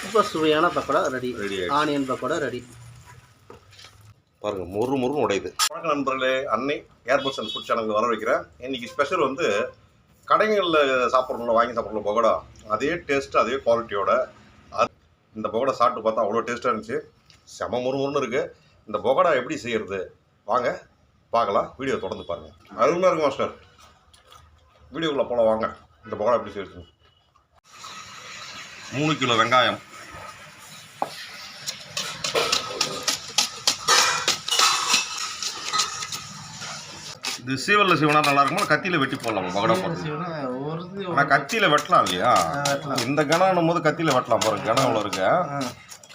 இப்போ சுவையான pakoda ready. Onion pakoda ready. பாருங்க, மொறு மொறுன்னு உடையுது. வணக்கம் நண்பர்களே, அன்னை ஏர்போர்ட்ஸ் அண்ட் ஃபுட் சேனலுக்கு வர வைக்கிறேன். இன்னைக்கு ஸ்பெஷல் வந்து கடைகளில் சாப்பிட்றோம்ல, வாங்கி சாப்பிட்றோம் பக்கோடா, அதே டேஸ்ட்டு அதே குவாலிட்டியோட இந்த பக்கோடா சாப்பிட்டு பார்த்தா அவ்வளோ டேஸ்ட்டாக இருந்துச்சு. செம மொறுமொறுன்னு இருக்குது. இந்த பக்கோடா எப்படி செய்கிறது வாங்க பார்க்கலாம். வீடியோ தொடர்ந்து பாருங்கள். அருமையாக இருக்கும் மாஸ்டர். வீடியோக்குள்ளே போகலாம் வாங்க. இந்த பக்கோடா எப்படி செய்யுது. 3 கிலோ வெங்காயம், இது சீவலில் சீவனா நல்லா இருக்குமா, கத்தியில் வெட்டி போடலாம் பக்கோடா போடுறது. ஆனால் கத்தியில் வெட்டலாம் இல்லையா, இந்த கணம் போது கத்தியில் வெட்டலாம். பாருங்க கணம் எவ்வளோ இருக்கு,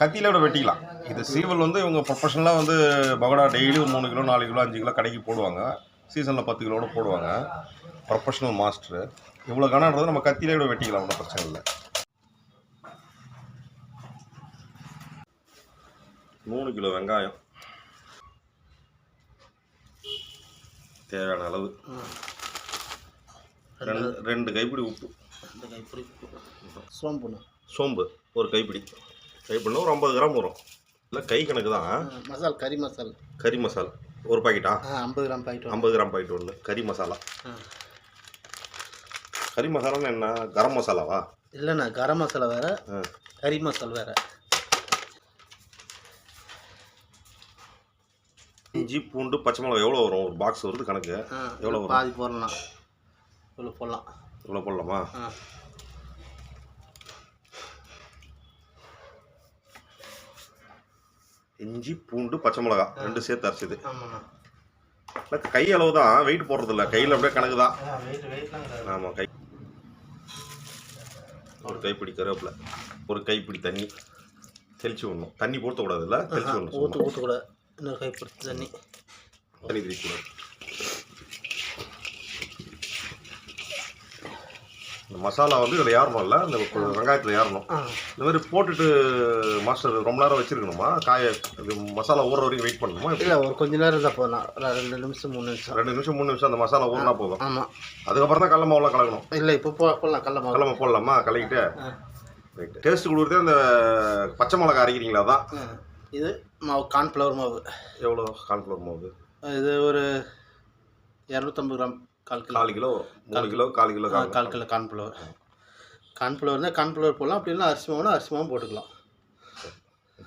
கத்தியில் விட வெட்டிக்கலாம். இது சீவல் வந்து இவங்க ப்ரொஃபஷனலாக வந்து pakoda daily 3 kilo 4 kilo 5 kilo கடைக்கு போடுவாங்க. சீசனில் 10 கிலோட போடுவாங்க. Professional master. இவ்வளோ கணன்றது நம்ம கத்தியில் விட வெட்டிக்கலாம், ஒன்றும் பிரச்சனை இல்லை. 3 கிலோ வெங்காயம், தேவையான அளவு, 2 கைப்பிடி உப்பு, 2 கைப்பிடி சோம்பு, சோம்பு 1 கைப்பிடி. கைப்பிடினா ஒரு 50 கிராம் வரும். இல்லை கை கணக்கு தான். மசால், கறி மசால், கறி மசால் 1 பாக்கெட்டா? 50 கிராம் பாக்கெட். 50 கிராம் பாக்கெட் ஒன்று கறி மசாலா. கறி மசாலான்னு என்ன, கரம் மசாலாவா? இல்லைண்ணா, கரம் மசாலா வேறு, கறி மசால் வேறு. இஞ்சி பூண்டு பச்சை மிளகாய் எவ்வளோ வரும்? ஒரு பாக்ஸ் வருது கணக்கு. எவ்வளோ வரும்? பாதி போடலாம். இவ்வளோ போடலாம். இவ்வளோ போடலாமா? இஞ்சி பூண்டு பச்சை மிளகா 2 சேர்த்து அரைச்சிது. இல்லை கை அளவு தான், வெயிட் போடுறதில்ல, கையில் அப்படியே கணக்கு தான். ஆமாம், கை 1 கைப்பிடி கருவேப்பிலை, 1 கைப்பிடி தண்ணி தெளிச்சு விடணும். தண்ணி ஊற்றக்கூடாது, இல்லை தெளிச்சு விடணும். ஊற்றக்கூடாது. இன்னொரு கைப்பிடி தண்ணி தெளிக்கக்கூடாது. இந்த மசாலா வந்து இதில் ஏறணும்ல, இந்த வெங்காயத்தில் ஏறணும். இந்த மாதிரி போட்டுட்டு மாஸ்டர் ரொம்ப நேரம் வச்சுருக்கணுமா? காய இது மசாலா ஊற வரைக்கும் வெயிட் பண்ணணுமா? இல்லை, ஒரு கொஞ்ச நேரம் இருந்தால் போகலாம். 2 நிமிஷம் 3 நிமிஷம். 2 நிமிஷம் 3 நிமிஷம் அந்த மசாலா ஊறினா போதும். ஆமாம். அதுக்கப்புறம் தான் கடல மாவுலாம் கலக்கணும். இல்லை, இப்போ போடலாம். கடல மாவு போடலாமா? கலக்கிட்டு ரைட்டு. டேஸ்ட்டு கொடுக்குறதே அந்த பச்சை மிளகா அரைக்கிறீங்களா? தான் இது மாவு, கார்ன்ஃப்ளவர் மாவு. எவ்வளோ கார்ன்ஃப்ளவர் மாவு? இது ஒரு 250 கிராம், 4 கிலோ வரும். 3 கிலோ 4 கிலோ 4 கிலோ கார்ன்ஃப்ளவர். கார்ன்ஃப்ளவர்னால் கார்ன்ஃப்ளவர் போடலாம். அப்படி இல்லை அரிசி மாவுனா அரிசி மாவும் போட்டுக்கலாம்.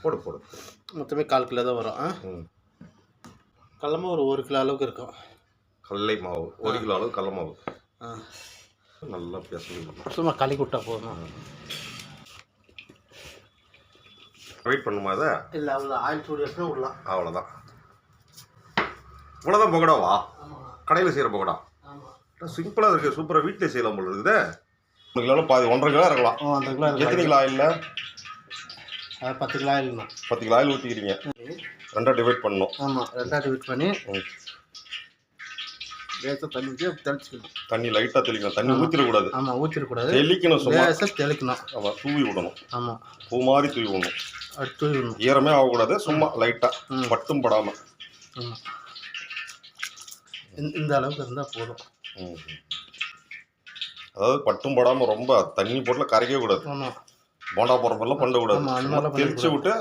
போடு. மொத்தமே 4 கிலோ தான் வரும். கடல மாவு ஒரு 1 கிலோ அளவுக்கு இருக்கும். கடலை மாவு 1 கிலோ அளவு கடல மாவு நல்லா பேசணும். சும்மா களி விட்டா போதும். வெயிட் பண்ணுமா? அதை இல்லை, அவ்வளோ ஆயில் சூடு எடுத்துனா விடலாம். அவ்வளோதான். இவ்வளோதான் பக்கோடாவா? கடையில் செய்கிற பக்கோடா சிம்பிளாக இருக்குது, சூப்பராக வீட்டிலே செய்யலாம் போல இருக்குது. 1 கிலோவில் பாதி 1.5 கிலோ இறக்கலாம். 1.5 கிலோ. எத்தனை kilo oil? 10 kilo oil. 10 kilo oil ஊற்றிக்கிறீங்க. 2ஆக டிவைட் பண்ணணும். ஆமாம், 2ஆக டிவைட் பண்ணி லேசாக தண்ணி ஊற்றி தெளிச்சிக்கணும். தண்ணி லைட்டாக தெளிக்கணும். தண்ணி ஊற்றிடக்கூடாது. ஆமாம், ஊற்றிடக்கூடாது. தெளிக்கணும். லேசாக தெளிக்கணும். ஆமாம், தூவி விடணும். ஆமாம், பூ மாதிரி தூவி விடணும். தூவி விடணும். ஈரமே ஆகக்கூடாது, சும்மா லைட்டாக பட்டும் படாமல். ஆமாம், இந்த அளவுக்கு இருந்தால் போதும். அதாவது பட்டும் படாமல் ரொம்ப தண்ணி போட்டில் கரைக்கவே கூடாது. ஆமாம், போண்டா போடுறப்பெல்லாம் பண்ணக்கூடாது. தெளிச்சு விட்டு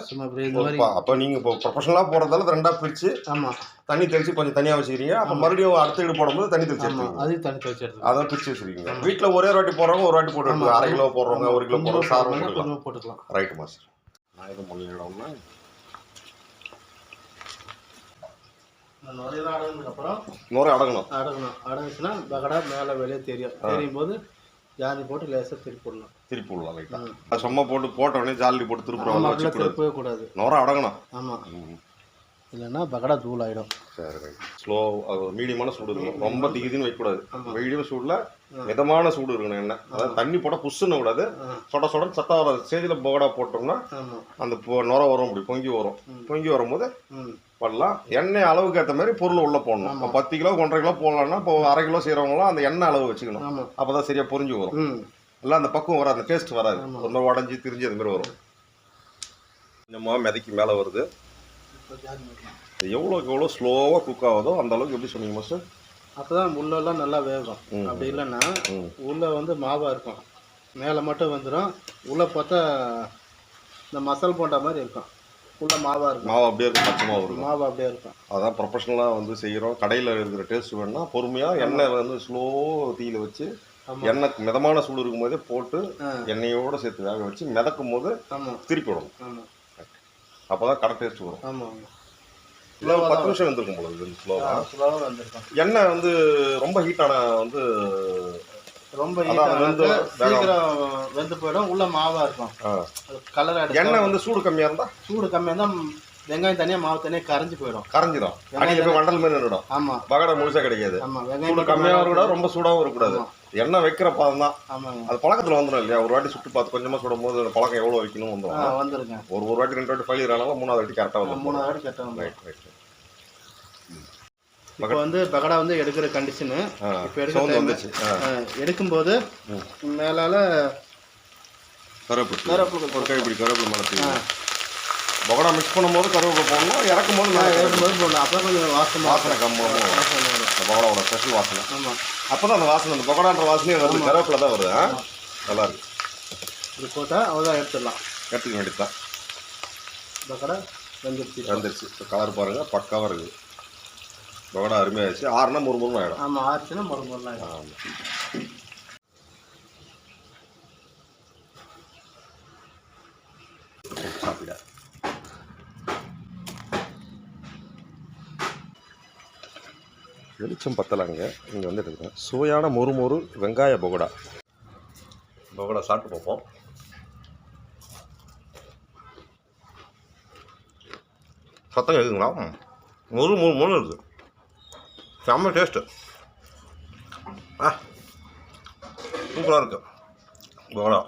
அப்போ நீங்கள் இப்போ ப்ரொஃபஷனலாக போடுறதால 2ஆக பிரித்து ஆமாம் தண்ணி தெளித்து கொஞ்சம் தனியாக வச்சுக்கிறீங்க. அப்போ மறுபடியும் அடுத்த வீடு போடும்போது தண்ணி தெளிச்சு அதையும் தண்ணி தெளிச்சு எடுத்து அதான் பிரித்து வச்சுருக்கீங்க. வீட்டில் ஒரே வாட்டி போடுறவங்க ஒரு வாட்டி போட்டு 1/2 கிலோ போடுறவங்க 1 கிலோ போடுறவங்க சாரம் போட்டுக்கலாம். Right master. நான் எதுவும் பண்ணிடணும்னா நுரை அடங்கணும். அடங்குச்சுன்னா பக்கடா மேலே வெளியே தெரியும் போது ஜாதி போட்டு லேசாக திருப்பி விடலாம். லைட்டாக சும்மா போட்ட உடனே ஜாலி போட்டு திருப்பவே கூடாது. நுரை அடங்கணும். ஆமாம், இல்லைன்னா பக்கடா தூள் ஆகிடும். சரி ரைட். ஸ்லோ மீடியமான சூடு இருக்கணும். ரொம்ப திகிதின்னு வைக்கக்கூடாது. மீடியம் சூடில் மிதமான சூடு இருக்கணும். என்ன அதாவது தண்ணி போட்டால் புஷ்ஷுன்னு கூடாது. சொட சத்தா வர ஸ்டேஜில் பகடா போட்டோம்னா அந்த நுரை வரும். அப்படி பொங்கி வரும். பொங்கி வரும்போது பண்ணலாம். எண்ணெய் அளவுக்கு ஏற்ற மாதிரி பொருள் உள்ளே போடணும். இப்போ 10 கிலோ 1.5 கிலோ போடலாம்னா இப்போ 1/2 கிலோ செய்கிறவங்களாம் அந்த எண்ணெய் அளவு வச்சுக்கணும். அப்போ தான் சரியாக பொரிஞ்சு வரும். இல்லை அந்த பக்குவம் வராது, அந்த டேஸ்ட் வராது. ஒரு மாதிரி உடஞ்சி திரிஞ்சு அது மாதிரி வரும். கொஞ்சமாக மிதக்கி மேலே வருது. எவ்வளோக்கு எவ்வளோ ஸ்லோவாக குக் ஆகுதோ அந்த அளவுக்கு. எப்படி சொன்னீங்க மாஸ்டர்? அப்போ தான் உள்ளெல்லாம் நல்லா வேகும். அப்படி இல்லைன்னா உள்ளே வந்து மாவாக இருக்கும், மேலே மட்டும் வந்துடும். உள்ளே பார்த்தா இந்த மசால் போட்ட மாதிரி இருக்கும். உள்ள மாவாக இருக்கும். மாவு அப்படியே இருக்கும், பச்சை மாவு இருக்கும். மாவு அப்படியே இருக்கும். அதான் ப்ரொஃபஷனலாக வந்து செய்கிறோம். கடையில் இருக்கிற டேஸ்ட் வேணும்னா பொறுமையாக எண்ணெய் வந்து ஸ்லோ தீயில் வச்சு எண்ணெய் மிதமான சூடு இருக்கும் போதே போட்டு எண்ணெயோடு சேர்த்து வேக வச்சு மிதக்கும் போது திருப்பி விடணும். அப்போ தான் கடை டேஸ்ட் வரும். ஆமாம், இல்லை 10 நிமிஷம் வந்துருக்கும் போல இது ஸ்லோவாக வந்துருக்கும். எண்ணெய் வந்து ரொம்ப ஹீட்டான வந்து ரொம்ப சீக்கிரம் வெந்து போயிடும். உள்ள மாவா இருக்கும். கலர் எண்ணெய் வந்து சூடு கம்மியாக இருந்தால் வெங்காயம் தனியாக மாவு தனியாக கரைஞ்சி போயிடும். கரைஞ்சிடும். அடியில் போய் வண்டல் மாதிரி நின்றுடும். ஆமாம், பகடை முழுசாக கிடைக்காது. ஆமாம், சூடு கம்மியாகவும் இருக்கக்கூடாது, ரொம்ப சூடாகவும் இருக்கக்கூடாது. எண்ணெய் வைக்கிற பாதம் தான். ஆமாங்க, அது பழக்கத்தில் வந்துடும் இல்லையா? ஒரு வாட்டி சுட்டு பார்த்து கொஞ்சமாக சுடும் போது பழக்கம் எவ்வளோ வைக்கணும் வந்துருங்க. ஒரு வாட்டி 2 வாட்டி ஃபெயிலியர் ஆனாலும் 3வது வாட்டி கரெக்டாக வந்துடும். 3வது வாட்டி கரெக்டாக வந்துடும். Right right. இப்போ வந்து பகடா வந்து எடுக்கிற கண்டிஷனு. இப்போ எடுக்கும்போது மேலால கருவேப்பிலை ஒரு கைப்பிடி கருவேப்பிலை மேலே பகடா மிக்ஸ் பண்ணும்போது கருவேப்பிலை போடணும். இறக்கும் போது போடணும். அப்போ கொஞ்சம் வாசனை கம்மியாகும். பகடாவோட ஸ்பெஷல் வாசனை. ஆமாம், அப்போ தான் அந்த வாசனை, அந்த பகடான்ற வாசனையே வருது. கருவேப்பிலை தான் வருது. நல்லா இருக்கு. இது போட்டால் அவ்வளோதான் எடுத்துடலாம். எடுத்துக்க வேண்டியது தான். பகடா வந்துருச்சு. இப்போ கலர் பாருங்கள், பக்காவாக இருக்குது. பகடா அருமையாகிடுச்சு. ஆறுனா முறுமுறுன்னு ஆகிடும். ஆமாம், ஆறுச்சுன்னா முறுமுறுன்னு ஆகிடும். ஆமாம். சாப்பிட வெளிச்சம் பத்தலாங்க. இங்கே வந்து எடுக்கிறேன் சுவையான மொறு வெங்காய பகோடா. சாப்பிட்டு பார்ப்போம். சத்தம் கேட்குங்களா? மொறு இருக்குது. செம்ம டேஸ்ட்டு. சூப்பராக இருக்குது பகோடா.